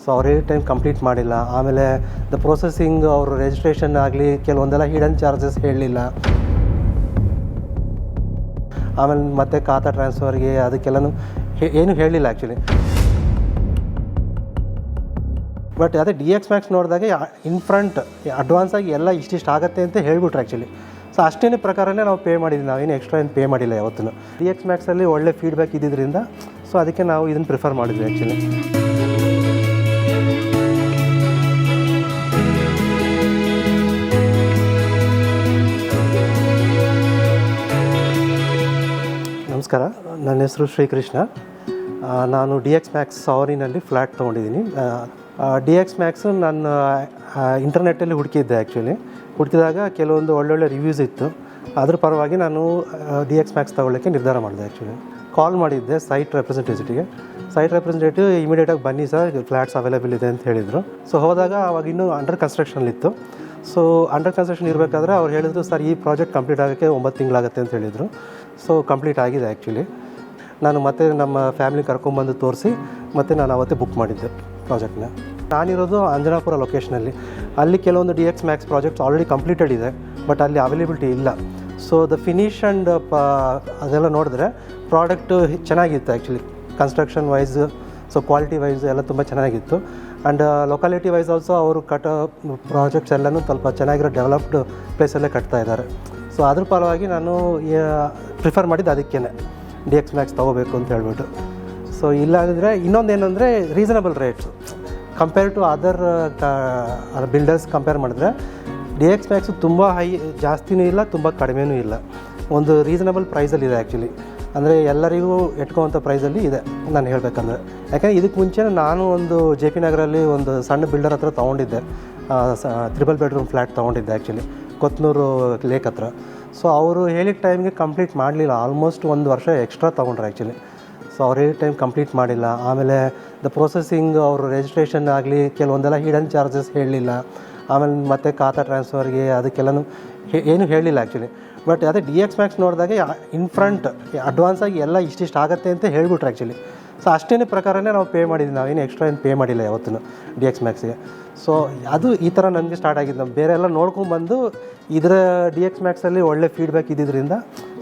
So ಅವರೇ time complete ಮಾಡಿಲ್ಲ. ಆಮೇಲೆ ದ ಪ್ರೊಸೆಸಿಂಗ್ ಅವರು ರಿಜಿಸ್ಟ್ರೇಷನ್ ಆಗಲಿ ಕೆಲವೊಂದೆಲ್ಲ ಹಿಡನ್ ಚಾರ್ಜಸ್ ಹೇಳಲಿಲ್ಲ. ಆಮೇಲೆ ಮತ್ತೆ ಖಾತಾ ಟ್ರಾನ್ಸ್ಫರ್ಗೆ ಅದಕ್ಕೆಲ್ಲನೂ ಏನೂ ಹೇಳಲಿಲ್ಲ ಆ್ಯಕ್ಚುಲಿ. ಬಟ್ ಅದೇ DX Max ನೋಡಿದಾಗ ಇನ್ ಫ್ರಂಟ್ ಅಡ್ವಾನ್ಸಾಗಿ ಎಲ್ಲ ಇಷ್ಟಿಷ್ಟು ಆಗುತ್ತೆ ಅಂತ ಹೇಳ್ಬಿಟ್ರು ಆ್ಯಕ್ಚುಲಿ. ಸೊ ಅಷ್ಟೇನೇ ಪ್ರಕಾರನೇ ನಾವು ಪೇ ಮಾಡಿದ್ವಿ, ನಾವೇನು ಎಕ್ಸ್ಟ್ರಾ ಏನು ಪೇ ಮಾಡಿಲ್ಲ ಯಾವತ್ತೂ. DX Maxಲ್ಲಿ ಒಳ್ಳೆ ಫೀಡ್ಬ್ಯಾಕ್ ಇದ್ದಿದ್ದರಿಂದ ಸೊ ಅದಕ್ಕೆ ನಾವು ಇದನ್ನು ಪ್ರಿಫರ್ ಮಾಡಿದ್ವಿ ಆ್ಯಕ್ಚುಲಿ. ನಮಸ್ಕಾರ, ನನ್ನ ಹೆಸರು ಶ್ರೀಕೃಷ್ಣ. ನಾನು DX Max ಸಾವರಿನಲ್ಲಿ ಫ್ಲ್ಯಾಟ್ ತೊಗೊಂಡಿದ್ದೀನಿ. DX Max ನಾನು ಇಂಟರ್ನೆಟ್ಟಲ್ಲಿ ಹುಡುಕಿದ್ದೆ ಆ್ಯಕ್ಚುಲಿ. ಹುಡುಕಿದಾಗ ಕೆಲವೊಂದು ಒಳ್ಳೊಳ್ಳೆ ರಿವ್ಯೂಸ್ ಇತ್ತು. ಅದ್ರ ಪರವಾಗಿ ನಾನು DX Max ತೊಗೊಳ್ಳೋಕ್ಕೆ ನಿರ್ಧಾರ ಮಾಡಿದೆ ಆ್ಯಕ್ಚುಲಿ. ಕಾಲ್ ಮಾಡಿದ್ದೆ ಸೈಟ್ ರೆಪ್ರೆಸೆಂಟೇಟಿವ್ಗೆ. ಸೈಟ್ ರೆಪ್ರೆಸೆಂಟೇಟಿವ್ ಇಮಿಡಿಯೇಟಾಗಿ ಬನ್ನಿ ಸರ್, ಫ್ಲ್ಯಾಟ್ಸ್ ಅವೈಲೇಬಲ್ ಇದೆ ಅಂತ ಹೇಳಿದರು. ಸೊ ಹೋದಾಗ ಅವಾಗ ಇನ್ನೂ ಅಂಡರ್ ಕನ್ಸ್ಟ್ರಕ್ಷನ್ಲಿತ್ತು. ಸೊ ಅಂಡರ್ ಕನ್ಸ್ಟ್ರಕ್ಷನ್ ಇರಬೇಕಾದ್ರೆ ಅವ್ರು ಹೇಳಿದ್ರು, ಸರ್ ಈ ಪ್ರಾಜೆಕ್ಟ್ ಕಂಪ್ಲೀಟ್ ಆಗೋಕ್ಕೆ 9 ತಿಂಗಳಾಗುತ್ತೆ ಅಂತ ಹೇಳಿದರು. ಸೊ ಕಂಪ್ಲೀಟ್ ಆಗಿದೆ ಆ್ಯಕ್ಚುಲಿ. ನಾನು ಮತ್ತೆ ನಮ್ಮ ಫ್ಯಾಮಿಲಿ ಕರ್ಕೊಂಬಂದು ತೋರಿಸಿ ಮತ್ತು ನಾನು ಅವತ್ತೇ ಬುಕ್ ಮಾಡಿದ್ದೆ ಪ್ರಾಜೆಕ್ಟ್ನ. ನಾನಿರೋದು ಅಂಜನಾಪುರ ಲೊಕೇಶನಲ್ಲಿ. ಅಲ್ಲಿ ಕೆಲವೊಂದು DX Max projects already completed ಇದೆ, ಬಟ್ ಅಲ್ಲಿ ಅವೈಲೇಬಿಲಿಟಿ ಇಲ್ಲ. ಸೊ ದ ಫಿನಿಶ್ ಆ್ಯಂಡ್ ಅದೆಲ್ಲ ನೋಡಿದ್ರೆ ಪ್ರಾಡಕ್ಟು ಚೆನ್ನಾಗಿತ್ತು actually. Construction wise, so quality wise ಎಲ್ಲ ತುಂಬ ಚೆನ್ನಾಗಿತ್ತು. ಆ್ಯಂಡ್ ಲೊಕಾಲಿಟಿ ವೈಸ್ ಆಲ್ಸೋ ಅವರು ಕಟ್ಟೋ ಪ್ರಾಜೆಕ್ಟ್ಸ್ ಎಲ್ಲನೂ ಸ್ವಲ್ಪ ಚೆನ್ನಾಗಿರೋ ಡೆವಲಪ್ಡ್ ಪ್ಲೇಸಲ್ಲೇ ಕಟ್ತಾ ಇದ್ದಾರೆ. ಸೊ ಅದ್ರ ಪರವಾಗಿ ನಾನು ಪ್ರಿಫರ್ ಮಾಡಿದ್ದು ಅದಕ್ಕೇ DX Max ತೊಗೋಬೇಕು ಅಂತ ಹೇಳ್ಬಿಟ್ಟು. ಸೊ ಇಲ್ಲ ಅಂದರೆ ಇನ್ನೊಂದೇನೆಂದರೆ reasonable rates compare to other builders compare ಮಾಡಿದ್ರೆ DX Max ತುಂಬ ಜಾಸ್ತಿನೂ ಇಲ್ಲ, ತುಂಬ ಕಡಿಮೆನೂ ಇಲ್ಲ. ಒಂದು ರೀಸನಬಲ್ ಪ್ರೈಸಲ್ಲಿದೆ ಆ್ಯಕ್ಚುಲಿ. ಅಂದರೆ ಎಲ್ಲರಿಗೂ ಎಟ್ಕೋವಂಥ ಪ್ರೈಸಲ್ಲಿ ಇದೆ ನಾನು ಹೇಳಬೇಕಂದ್ರೆ. ಯಾಕಂದರೆ ಇದಕ್ಕೆ ಮುಂಚೆ ನಾನು ಒಂದು JP ನಗರಲ್ಲಿ ಒಂದು ಸಣ್ಣ ಬಿಲ್ಡರ್ ಹತ್ರ ತೊಗೊಂಡಿದ್ದೆ. 3 ಬೆಡ್ರೂಮ್ ಫ್ಲ್ಯಾಟ್ ತೊಗೊಂಡಿದ್ದೆ ಆ್ಯಕ್ಚುಲಿ, ಕೊತ್ನೂರು ಲೇಕ್ ಹತ್ರ. ಸೊ ಅವರು ಹೇಳಿದ ಟೈಮ್ಗೆ ಕಂಪ್ಲೀಟ್ ಮಾಡಲಿಲ್ಲ. ಆಲ್ಮೋಸ್ಟ್ 1 ವರ್ಷ ಎಕ್ಸ್ಟ್ರಾ ತೊಗೊಂಡ್ರು ಆ್ಯಕ್ಚುಲಿ. ಸೊ ಅವ್ರು ಹೇಳಿದ ಟೈಮ್ ಕಂಪ್ಲೀಟ್ ಮಾಡಿಲ್ಲ. ಆಮೇಲೆ ದ ಪ್ರೊಸೆಸಿಂಗ್ ಅವರು ರಿಜಿಸ್ಟ್ರೇಷನ್ ಆಗಲಿ ಕೆಲವೊಂದೆಲ್ಲ ಹಿಡನ್ ಚಾರ್ಜಸ್ ಹೇಳಲಿಲ್ಲ. ಆಮೇಲೆ ಮತ್ತೆ ಖಾತಾ ಟ್ರಾನ್ಸ್ಫರ್ಗೆ ಅದಕ್ಕೆಲ್ಲನೂ ಏನೂ ಹೇಳಲಿಲ್ಲ ಆ್ಯಕ್ಚುಲಿ. ಬಟ್ ಅದೇ DX Max ನೋಡಿದಾಗ ಇನ್ ಫ್ರಂಟ್ ಅಡ್ವಾನ್ಸಾಗಿ ಎಲ್ಲ ಇಷ್ಟಿಷ್ಟು ಆಗುತ್ತೆ ಅಂತ ಹೇಳ್ಬಿಟ್ರು ಆ್ಯಕ್ಚುಲಿ. ಸೊ ಅಷ್ಟೇನೇ ಪ್ರಕಾರನೇ ನಾವು ಪೇ ಮಾಡಿದ್ವಿ, ನಾವೇನು ಎಕ್ಸ್ಟ್ರಾ ಏನು ಪೇ ಮಾಡಿಲ್ಲ ಯಾವತ್ತೂ DX Maxಗೆ. ಸೊ ಅದು ಈ ಥರ ನನಗೆ ಸ್ಟಾರ್ಟ್ ಆಗಿದ್ದು. ನಾವು ಬೇರೆ ಎಲ್ಲ ನೋಡ್ಕೊಂಬಂದು ಇದರ DX Maxಲ್ಲಿ ಒಳ್ಳೆ ಫೀಡ್ಬ್ಯಾಕ್ ಇದ್ದಿದ್ದರಿಂದ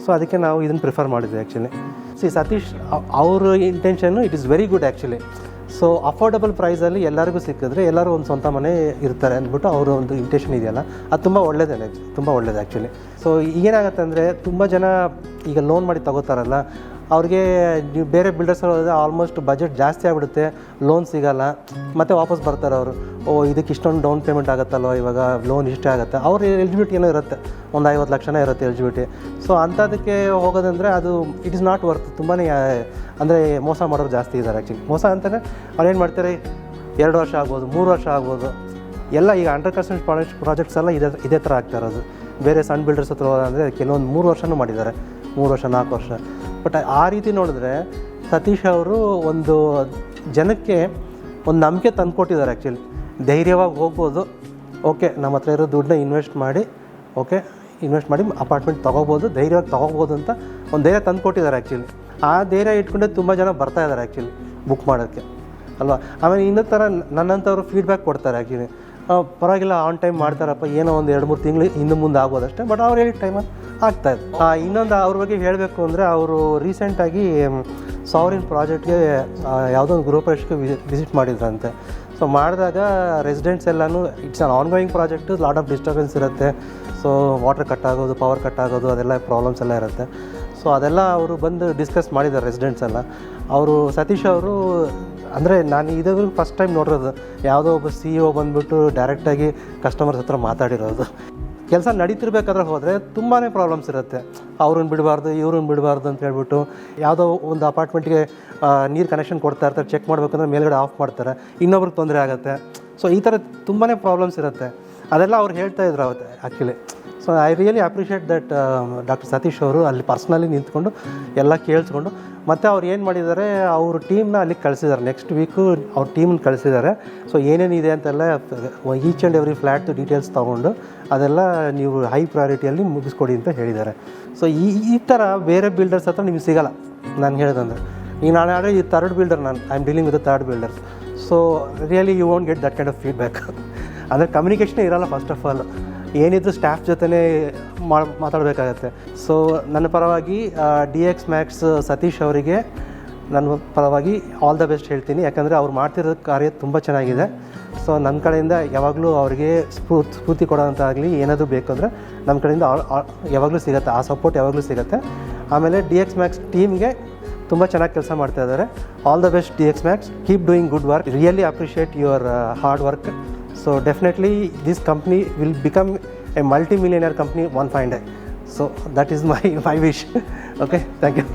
ಸೊ ಅದಕ್ಕೆ ನಾವು ಇದನ್ನು ಪ್ರಿಫರ್ ಮಾಡಿದ್ವಿ ಆ್ಯಕ್ಚುಲಿ. ಸತೀಶ್ ಅವ್ರ ಇಂಟೆನ್ಷನ್ನು it is very good actually. So affordable ಪ್ರೈಸಲ್ಲಿ ಎಲ್ಲರಿಗೂ ಸಿಕ್ಕಿದ್ರೆ ಎಲ್ಲರೂ ಒಂದು ಸ್ವಂತ ಮನೆ ಇರ್ತಾರೆ ಅಂದ್ಬಿಟ್ಟು ಅವರ ಒಂದು ಇಂಟೆನ್ಷನ್ ಇದೆಯಲ್ಲ, ಅದು ತುಂಬ ಒಳ್ಳೆಯದೇ, ತುಂಬ ಒಳ್ಳೆಯದು ಆ್ಯಕ್ಚುಲಿ. ಸೊ ಏನಾಗುತ್ತೆ ಅಂದರೆ ತುಂಬ ಜನ ಈಗ ಲೋನ್ ಮಾಡಿ ತಗೋತಾರಲ್ಲ, ಅವ್ರಿಗೆ ನೀವು ಬೇರೆ ಬಿಲ್ಡರ್ಸ್ ಹೋದರೆ ಆಲ್ಮೋಸ್ಟ್ ಬಜೆಟ್ ಜಾಸ್ತಿ ಆಗಿಬಿಡುತ್ತೆ, ಲೋನ್ ಸಿಗೋಲ್ಲ, ಮತ್ತು ವಾಪಸ್ ಬರ್ತಾರೆ ಅವರು. ಇದಕ್ಕೆ ಇಷ್ಟೊಂದು ಡೌನ್ ಪೇಮೆಂಟ್ ಆಗುತ್ತಲ್ವ, ಇವಾಗ ಲೋನ್ ಇಷ್ಟೇ ಆಗುತ್ತೆ. ಅವ್ರ ಎಲಿಜಿಬಿಲಿಟಿ ಏನೋ ಇರುತ್ತೆ, ಒಂದು 50 ಲಕ್ಷನೇ ಇರುತ್ತೆ ಎಲಿಜಿಬಿಲಿಟಿ. ಸೊ ಅಂಥದಕ್ಕೆ ಹೋಗೋದಂದರೆ ಅದು ಇಟ್ ಇಸ್ ನಾಟ್ ವರ್ತ್. ತುಂಬಾ ಅಂದರೆ ಮೋಸ ಮಾಡೋರು ಜಾಸ್ತಿ ಇದ್ದಾರೆ ಆ್ಯಕ್ಚುಲಿ. ಮೋಸ ಅಂತಲೇ ಅವ್ರು ಏನು ಮಾಡ್ತಾರೆ, 2 ವರ್ಷ ಆಗ್ಬೋದು, 3 ವರ್ಷ ಆಗ್ಬೋದು. ಎಲ್ಲ ಈಗ ಅಂಡರ್ ಕನ್ಸ್ಟ್ರಕ್ಷನ್ ಪ್ರಾಜೆಕ್ಟ್ಸ್ ಎಲ್ಲ ಇದೇ ಥರ ಆಗ್ತಾ ಇರೋದು. ಬೇರೆ ಸಣ್ಣ ಬಿಲ್ಡರ್ಸ್ ಹತ್ರ ಅಂದರೆ ಕೆಲವೊಂದು 3 ವರ್ಷನೂ ಮಾಡಿದ್ದಾರೆ, 3 ವರ್ಷ 4 ವರ್ಷ. ಬಟ್ ಆ ರೀತಿ ನೋಡಿದ್ರೆ ಸತೀಶ್ ಅವರು ಒಂದು ಜನಕ್ಕೆ ಒಂದು ನಂಬಿಕೆ ತಂದುಕೊಟ್ಟಿದ್ದಾರೆ ಆ್ಯಕ್ಚುಲಿ. ಧೈರ್ಯವಾಗಿ ಹೋಗ್ಬೋದು, ಓಕೆ ನಮ್ಮ ಹತ್ರ ಇರೋ ದುಡ್ಡನ್ನ ಇನ್ವೆಸ್ಟ್ ಮಾಡಿ ಅಪಾರ್ಟ್ಮೆಂಟ್ ತೊಗೋಬೋದು, ಧೈರ್ಯವಾಗಿ ತೊಗೋಬೋದು ಅಂತ ಒಂದು ಧೈರ್ಯ ತಂದುಕೊಟ್ಟಿದ್ದಾರೆ ಆ್ಯಕ್ಚುಲಿ. ಆ ಧೈರ್ಯ ಇಟ್ಕೊಂಡೆ ತುಂಬ ಜನ ಬರ್ತಾ ಇದ್ದಾರೆ ಆ್ಯಕ್ಚುಲಿ ಬುಕ್ ಮಾಡೋಕ್ಕೆ ಅಲ್ವಾ. ಆಮೇಲೆ ಇನ್ನೊಂದು ಥರ ನನ್ನಂಥವ್ರು ಫೀಡ್ಬ್ಯಾಕ್ ಕೊಡ್ತಾರೆ ಆ್ಯಕ್ಚುಲಿ. ಪರವಾಗಿಲ್ಲ, ಆನ್ ಟೈಮ್ ಮಾಡ್ತಾರಪ್ಪ, ಏನೋ ಒಂದು 2-3 ತಿಂಗಳು ಹಿಂದೆ ಮುಂದೆ ಆಗೋದಷ್ಟೇ, ಬಟ್ ಅವ್ರು ಹೇಳಿದ ಟೈಮಲ್ಲಿ ಆಗ್ತಾಯಿದೆ. ಇನ್ನೊಂದು ಅವ್ರ ಬಗ್ಗೆ ಹೇಳಬೇಕು ಅಂದರೆ, ಅವರು ರೀಸೆಂಟಾಗಿ ಸಾವರಿನ್ ಪ್ರಾಜೆಕ್ಟ್ಗೆ ಯಾವುದೋ ಒಂದು ಗೃಹಪ್ರವೇಶಕ್ಕೆ ವಿಸಿಟ್ ಮಾಡಿದ್ರಂತೆ. ಸೊ ಮಾಡಿದಾಗ ರೆಸಿಡೆಂಟ್ಸ್ ಎಲ್ಲನೂ it's on going project, lot of disturbance ಇರುತ್ತೆ. ಸೊ ವಾಟರ್ ಕಟ್ ಆಗೋದು, ಪವರ್ ಕಟ್ ಆಗೋದು, ಅದೆಲ್ಲ ಪ್ರಾಬ್ಲಮ್ಸ್ ಎಲ್ಲ ಇರುತ್ತೆ. ಸೊ ಅದೆಲ್ಲ ಅವರು ಬಂದು ಡಿಸ್ಕಸ್ ಮಾಡಿದ್ದಾರೆ ರೆಸಿಡೆಂಟ್ಸ್ ಎಲ್ಲ. ಅವರು ಸತೀಶ್ ಅವರು ಅಂದರೆ ನಾನು ಇದುವರೆಗೂ ಫಸ್ಟ್ ಟೈಮ್ ನೋಡಿರೋದು, ಯಾವುದೋ ಒಬ್ಬ CEO ಬಂದುಬಿಟ್ಟು ಡೈರೆಕ್ಟಾಗಿ ಕಸ್ಟಮರ್ಸ್ ಹತ್ರ ಮಾತಾಡಿರೋದು. ಕೆಲಸ ನಡೀತಿರ್ಬೇಕಾದ್ರೆ ಹೋದರೆ ತುಂಬಾ ಪ್ರಾಬ್ಲಮ್ಸ್ ಇರುತ್ತೆ. ಅವ್ರನ್ನ ಬಿಡಬಾರ್ದು, ಇವ್ರನ್ನ ಬಿಡಬಾರ್ದು ಅಂತ ಹೇಳ್ಬಿಟ್ಟು ಯಾವುದೋ ಒಂದು ಅಪಾರ್ಟ್ಮೆಂಟ್ಗೆ ನೀರು ಕನೆಕ್ಷನ್ ಕೊಡ್ತಾ ಇರ್ತಾರೆ, ಚೆಕ್ ಮಾಡಬೇಕಂದ್ರೆ ಮೇಲ್ಗಡೆ ಆಫ್ ಮಾಡ್ತಾರೆ, ಇನ್ನೊಬ್ರಿಗೆ ತೊಂದರೆ ಆಗುತ್ತೆ. ಸೊ ಈ ಥರ ತುಂಬಾ ಪ್ರಾಬ್ಲಮ್ಸ್ ಇರುತ್ತೆ. ಅದೆಲ್ಲ ಅವ್ರು ಹೇಳ್ತಾಯಿದ್ರು ಅವತ್ತು actually. So I really appreciate that doctor Satish ಅವರು ಅಲ್ಲಿ ಪರ್ಸ್ನಲಿ ನಿಂತ್ಕೊಂಡು ಎಲ್ಲ ಕೇಳಿಸ್ಕೊಂಡು, ಮತ್ತು ಅವ್ರು ಏನು ಮಾಡಿದ್ದಾರೆ, ಅವ್ರ ಟೀಮ್ನ ಅಲ್ಲಿಗೆ ಕಳಿಸಿದ್ದಾರೆ. ನೆಕ್ಸ್ಟ್ ವೀಕು ಅವ್ರ ಟೀಮನ್ನ ಕಳಿಸಿದ್ದಾರೆ. ಸೊ ಏನೇನಿದೆ ಅಂತೆಲ್ಲ each and every flat details ತೊಗೊಂಡು ಅದೆಲ್ಲ ನೀವು ಹೈ ಪ್ರಯಾರಿಟಿಯಲ್ಲಿ ಮುಗಿಸ್ಕೊಡಿ ಅಂತ ಹೇಳಿದ್ದಾರೆ. ಸೊ ಈ ಥರ ಬೇರೆ ಬಿಲ್ಡರ್ಸ್ ಹತ್ರ ನಿಮ್ಗೆ ಸಿಗೋಲ್ಲ. ನಾನು ಹೇಳೋದಂದ್ರೆ, ಈಗ ನಾನು ಈ third builder, I am dealing with third builders. So really you won't get that kind of feedback. ಅಂದರೆ ಕಮ್ಯುನಿಕೇಷನೇ ಇರೋಲ್ಲ ಫಸ್ಟ್ ಆಫ್ ಆಲ್. ಏನಿದ್ರು ಸ್ಟಾಫ್ ಜೊತೆನೇ ಮಾತಾಡಬೇಕಾಗತ್ತೆ. ಸೊ ನನ್ನ ಪರವಾಗಿ DX Max ಸತೀಶ್ ಅವರಿಗೆ ನನ್ನ ಪರವಾಗಿ ಆಲ್ ದ ಬೆಸ್ಟ್ ಹೇಳ್ತೀನಿ. ಯಾಕಂದರೆ ಅವ್ರು ಮಾಡ್ತಿರೋ ಕಾರ್ಯ ತುಂಬ ಚೆನ್ನಾಗಿದೆ. ಸೊ ನನ್ನ ಕಡೆಯಿಂದ ಯಾವಾಗಲೂ ಅವರಿಗೆ ಸ್ಫೂರ್ತಿ ಕೊಡೋಂತಾಗಲಿ ಏನಾದರೂ ಬೇಕಂದರೆ ನಮ್ಮ ಕಡೆಯಿಂದ ಯಾವಾಗಲೂ ಸಿಗುತ್ತೆ, ಆ ಸಪೋರ್ಟ್ ಯಾವಾಗಲೂ ಸಿಗುತ್ತೆ. ಆಮೇಲೆ DX Max ಟೀಮ್ಗೆ ತುಂಬ ಚೆನ್ನಾಗಿ ಕೆಲಸ ಮಾಡ್ತಾ ಇದ್ದಾರೆ. All the best DX Max, keep doing good work, really appreciate your hard work. So definitely this company will become A multi-millionaire company one fine day. So that is my wish. Okay, thank you.